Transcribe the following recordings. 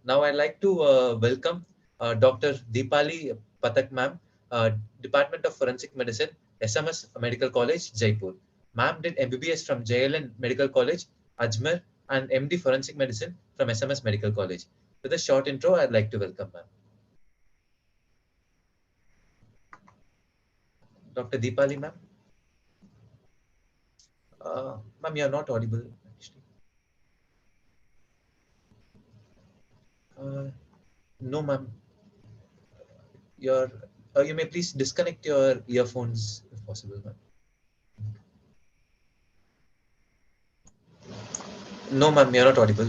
Now I'd like to welcome Dr. Deepali Pathak ma'am, Department of Forensic Medicine, SMS Medical College, Jaipur. Ma'am did MBBS from JLN Medical College, Ajmer, and MD Forensic Medicine from SMS Medical College. With a short intro, I'd like to welcome ma'am. Dr. Deepali ma'am. Ma'am, you're not audible actually. No, ma'am. You may please disconnect your earphones if possible, ma'am. No, ma'am, you're not audible.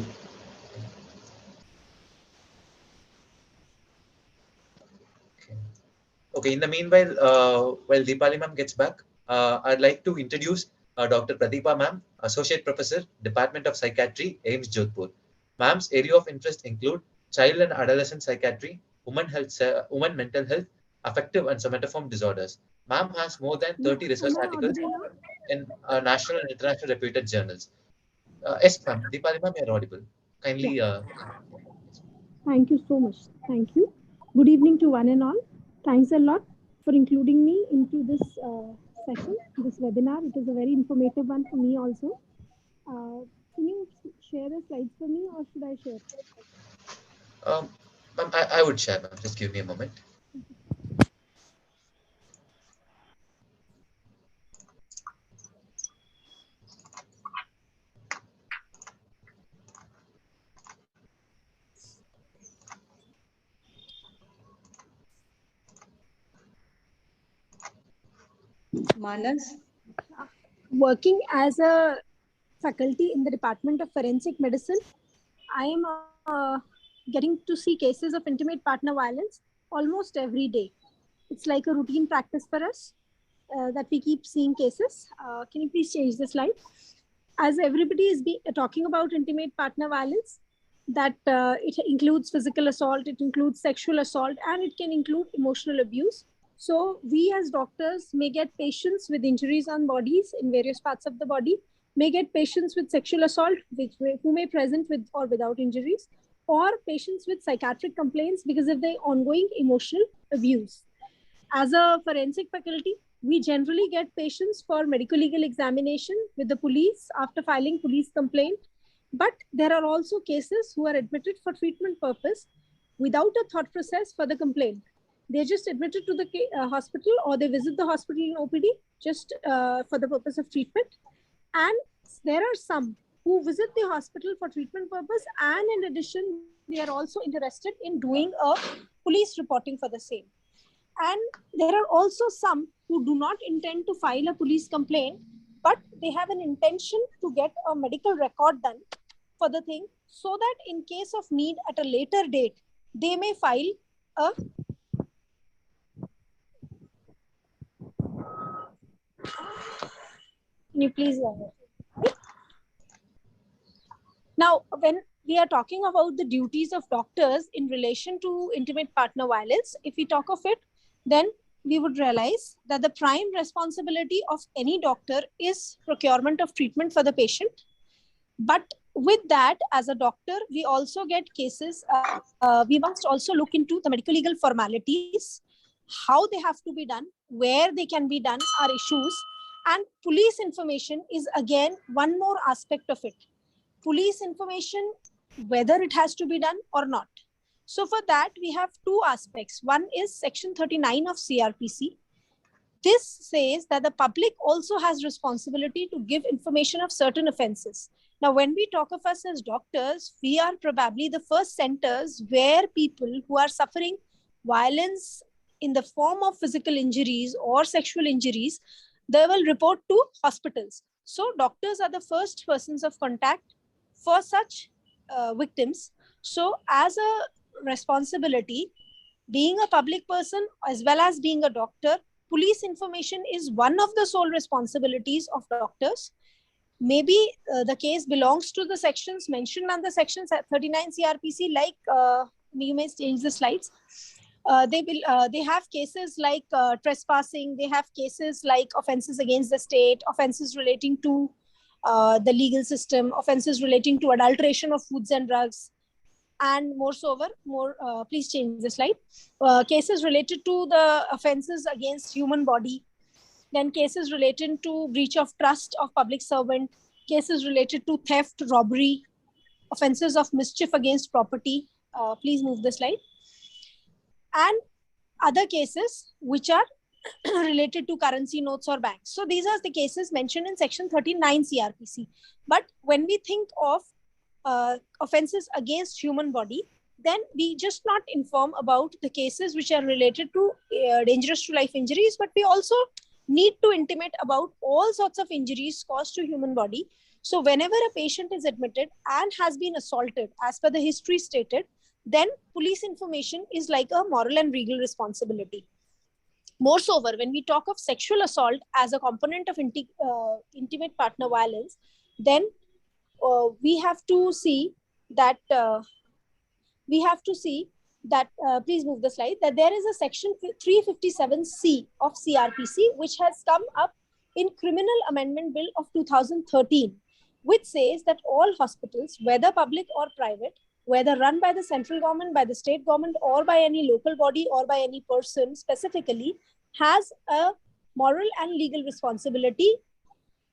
Okay. In the meanwhile, while Deepali ma'am gets back, I'd like to introduce Dr. Pradeepa ma'am, Associate Professor, Department of Psychiatry, AIIMS Jodhpur. Ma'am's area of interest include child and adolescent psychiatry, women mental health, affective and somatoform disorders. Ma'am has more than 30 research articles in national and international reputed journals. Yes, ma'am. Deepali ma'am, you're audible. Kindly. Thank you so much. Thank you. Good evening to one and all. Thanks a lot for including me into this session, this webinar. It is a very informative one for me also. Can you share the slides for me, or should I share? Ma'am, I would share, ma'am. Just give me a moment. Manas? Working as a faculty in the Department of Forensic Medicine, I am getting to see cases of intimate partner violence almost every day. It's like a routine practice for us that we keep seeing cases. Can you please change the slide? As everybody is talking about intimate partner violence, that it includes physical assault, it includes sexual assault, and it can include emotional abuse. So we as doctors may get patients with injuries on bodies in various parts of the body, may get patients with sexual assault who may present with or without injuries, or patients with psychiatric complaints because of their ongoing emotional abuse. As a forensic faculty, we generally get patients for medical legal examination with the police after filing police complaint. But there are also cases who are admitted for treatment purpose without a thought process for the complaint. They're just admitted to the hospital, or they visit the hospital in OPD just for the purpose of treatment. And there are some who visit the hospital for treatment purpose, and in addition, they are also interested in doing a police reporting for the same. And there are also some who do not intend to file a police complaint, but they have an intention to get a medical record done for the thing, so that in case of need at a later date, they may file a Can you please Now, when we are talking about the duties of doctors in relation to intimate partner violence, if we talk of it, then we would realize that the prime responsibility of any doctor is procurement of treatment for the patient. But with that, as a doctor, we also get cases, we must also look into the medical legal formalities, how they have to be done, where they can be done are issues. And police information is again one more aspect of it. Police information, whether it has to be done or not. So for that, we have two aspects. One is Section 39 of CRPC. This says that the public also has responsibility to give information of certain offenses. Now, when we talk of us as doctors, we are probably the first centers where people who are suffering violence in the form of physical injuries or sexual injuries, they will report to hospitals. So doctors are the first persons of contact for such victims. So as a responsibility, being a public person as well as being a doctor, police information is one of the sole responsibilities of doctors. Maybe the case belongs to the sections mentioned under Section 39 CRPC, like you may change the slides. They have cases like trespassing, they have cases like offenses against the state, offenses relating to the legal system, offenses relating to adulteration of foods and drugs, And moreover, please change the slide. Cases related to the offenses against human body, then cases related to breach of trust of public servant, cases related to theft, robbery, offenses of mischief against property. Please move the slide. And other cases which are related to currency notes or banks. So these are the cases mentioned in section 39 CRPC. But when we think of offenses against human body, then we just not inform about the cases which are related to dangerous to life injuries, but we also need to intimate about all sorts of injuries caused to human body. So whenever a patient is admitted and has been assaulted, as per the history stated, then police information is like a moral and legal responsibility. Moreover, when we talk of sexual assault as a component of intimate partner violence, then we have to see that please move the slide, that there is a section 357C of CRPC which has come up in Criminal Amendment Bill of 2013, which says that all hospitals, whether public or private, whether run by the central government, by the state government, or by any local body or by any person specifically, has a moral and legal responsibility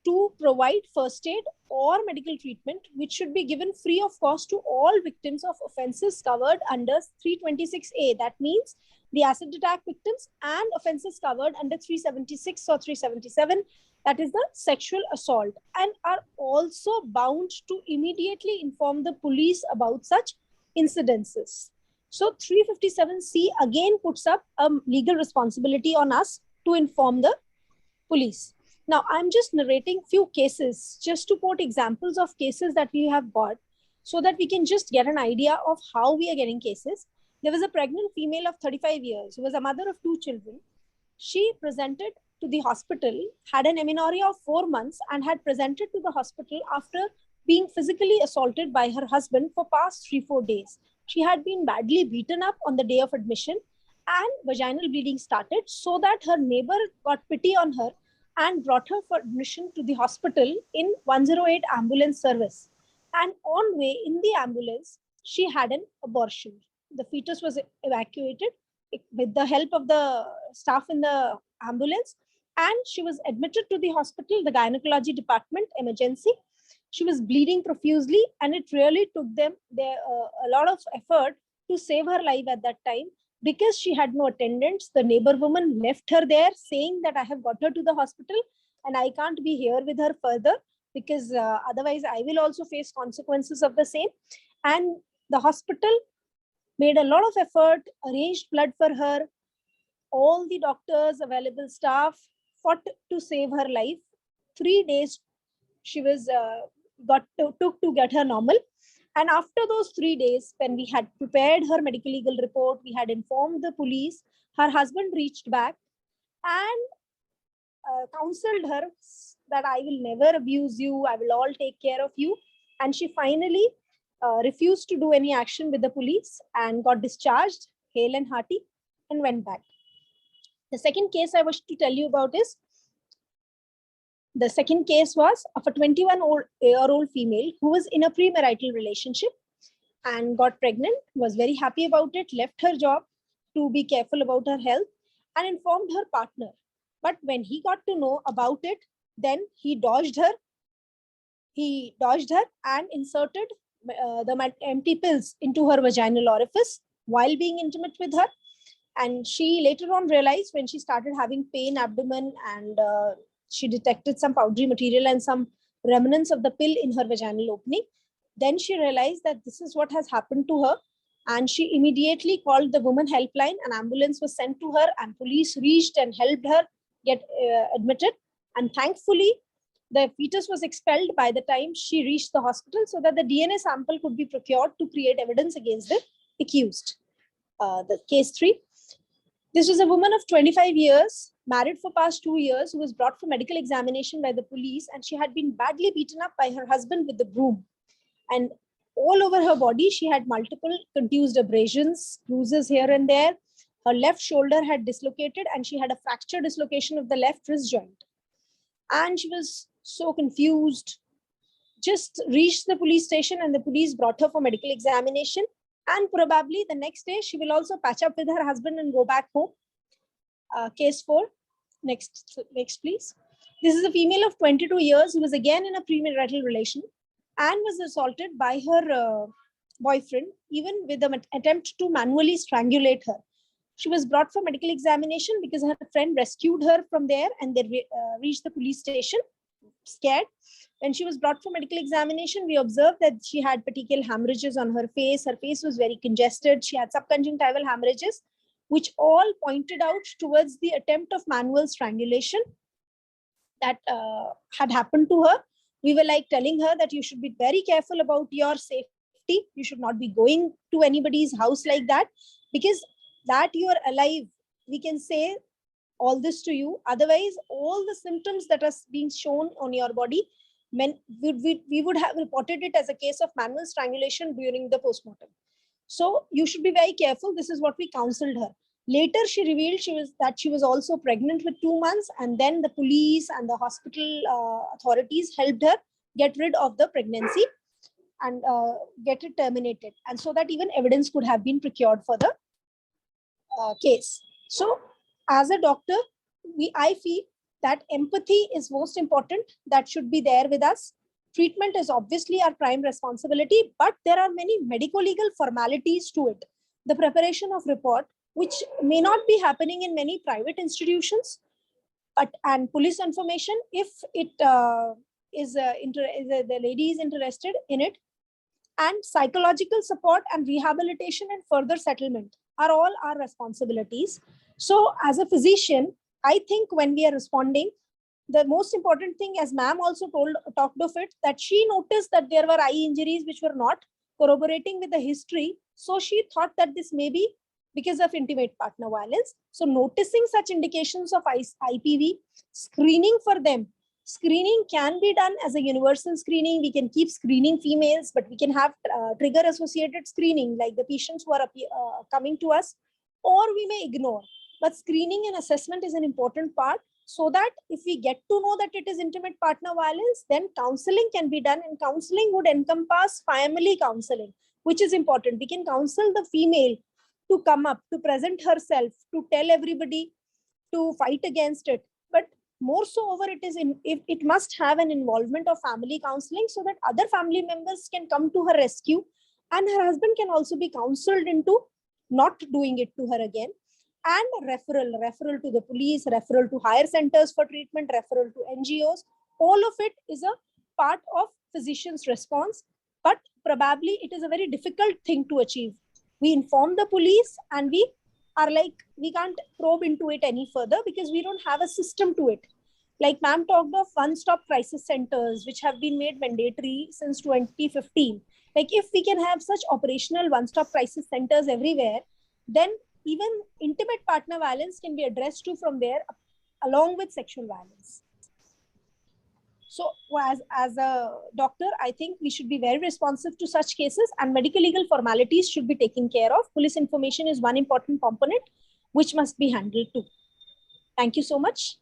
to provide first aid or medical treatment, which should be given free of cost to all victims of offenses covered under 326A. That means the acid attack victims, and offenses covered under 376 or 377, that is the sexual assault, and are also bound to immediately inform the police about such incidences. So 357C again puts up a legal responsibility on us to inform the police. Now, I'm just narrating few cases just to quote examples of cases that we have got so that we can just get an idea of how we are getting cases. There was a pregnant female of 35 years who was a mother of 2 children. She presented to the hospital, had an amenorrhea of 4 months, and had presented to the hospital after being physically assaulted by her husband for past 3-4 days. She had been badly beaten up on the day of admission, and vaginal bleeding started, so that her neighbor got pity on her and brought her for admission to the hospital in 108 ambulance service. And on way in the ambulance, she had an abortion. The fetus was evacuated with the help of the staff in the ambulance, and she was admitted to the hospital, the gynecology department, emergency. She was bleeding profusely, and it really took them a lot of effort to save her life at that time. Because she had no attendants, the neighbor woman left her there saying that I have got her to the hospital and I can't be here with her further because otherwise I will also face consequences of the same. And the hospital made a lot of effort, arranged blood for her. All the doctors, available staff fought to save her life. 3 days she was took to get her normal. And after those 3 days, when we had prepared her medical legal report, we had informed the police, her husband reached back and counseled her that I will never abuse you, I will all take care of you. And she finally refused to do any action with the police and got discharged, hale and hearty, and went back. The second case I wish to tell you about is, the second case was of a 21-year-old female who was in a premarital relationship and got pregnant, was very happy about it, left her job to be careful about her health, and informed her partner. But when he got to know about it, then he dodged her and inserted the empty pills into her vaginal orifice while being intimate with her. And she later on realized, when she started having pain abdomen and she detected some powdery material and some remnants of the pill in her vaginal opening, then she realized that this is what has happened to her. And she immediately called the women helpline. An ambulance was sent to her and police reached and helped her get admitted. And thankfully, the fetus was expelled by the time she reached the hospital so that the DNA sample could be procured to create evidence against the accused. The case 3. This was a woman of 25 years, married for past 2 years, who was brought for medical examination by the police, and she had been badly beaten up by her husband with the broom. And all over her body, she had multiple contused abrasions, bruises here and there. Her left shoulder had dislocated and she had a fracture dislocation of the left wrist joint. And she was so confused, just reached the police station and the police brought her for medical examination. And probably the next day, she will also patch up with her husband and go back home. Case 4. Next, please. This is a female of 22 years who was again in a premarital relation and was assaulted by her boyfriend, even with an attempt to manually strangulate her. She was brought for medical examination because her friend rescued her from there, and they reached the police station scared. When she was brought for medical examination, we observed that she had petechial hemorrhages on her face. Her face was very congested. She had subconjunctival hemorrhages, which all pointed out towards the attempt of manual strangulation that had happened to her. We were like telling her that you should be very careful about your safety. You should not be going to anybody's house like that, because that you are alive, we can say all this to you. Otherwise, all the symptoms that are being shown on your body, we would have reported it as a case of manual strangulation during the postmortem. So you should be very careful. This is what we counseled her. Later, she revealed that she was also pregnant with 2 months, and then the police and the hospital authorities helped her get rid of the pregnancy and get it terminated, and so that even evidence could have been procured for the case. So as a doctor, I feel that empathy is most important. That should be there with us. Treatment is obviously our prime responsibility, but there are many medico-legal formalities to it. The preparation of report, which may not be happening in many private institutions, and police information, if it the lady is interested in it, and psychological support and rehabilitation and further settlement are all our responsibilities. So as a physician, I think when we are responding, the most important thing, as ma'am also talked of it, that she noticed that there were eye injuries which were not corroborating with the history. So she thought that this may be because of intimate partner violence. So noticing such indications of IPV, screening for them. Screening can be done as a universal screening. We can keep screening females, but we can have trigger associated screening, like the patients who are coming to us, or we may ignore. But screening and assessment is an important part, so that if we get to know that it is intimate partner violence, then counseling can be done, and counseling would encompass family counseling, which is important. We can counsel the female to come up, to present herself, to tell everybody to fight against it. But more so over, it must have an involvement of family counseling, so that other family members can come to her rescue, and her husband can also be counseled into not doing it to her again. And referral to the police, referral to higher centers for treatment, referral to NGOs. All of it is a part of physician's response, but probably it is a very difficult thing to achieve. We inform the police, and we are like, we can't probe into it any further because we don't have a system to it. Like ma'am talked of one-stop crisis centers, which have been made mandatory since 2015. Like if we can have such operational one-stop crisis centers everywhere, then even intimate partner violence can be addressed to from there, along with sexual violence. So as a doctor, I think we should be very responsive to such cases, and medical legal formalities should be taken care of. Police information is one important component which must be handled too. Thank you so much.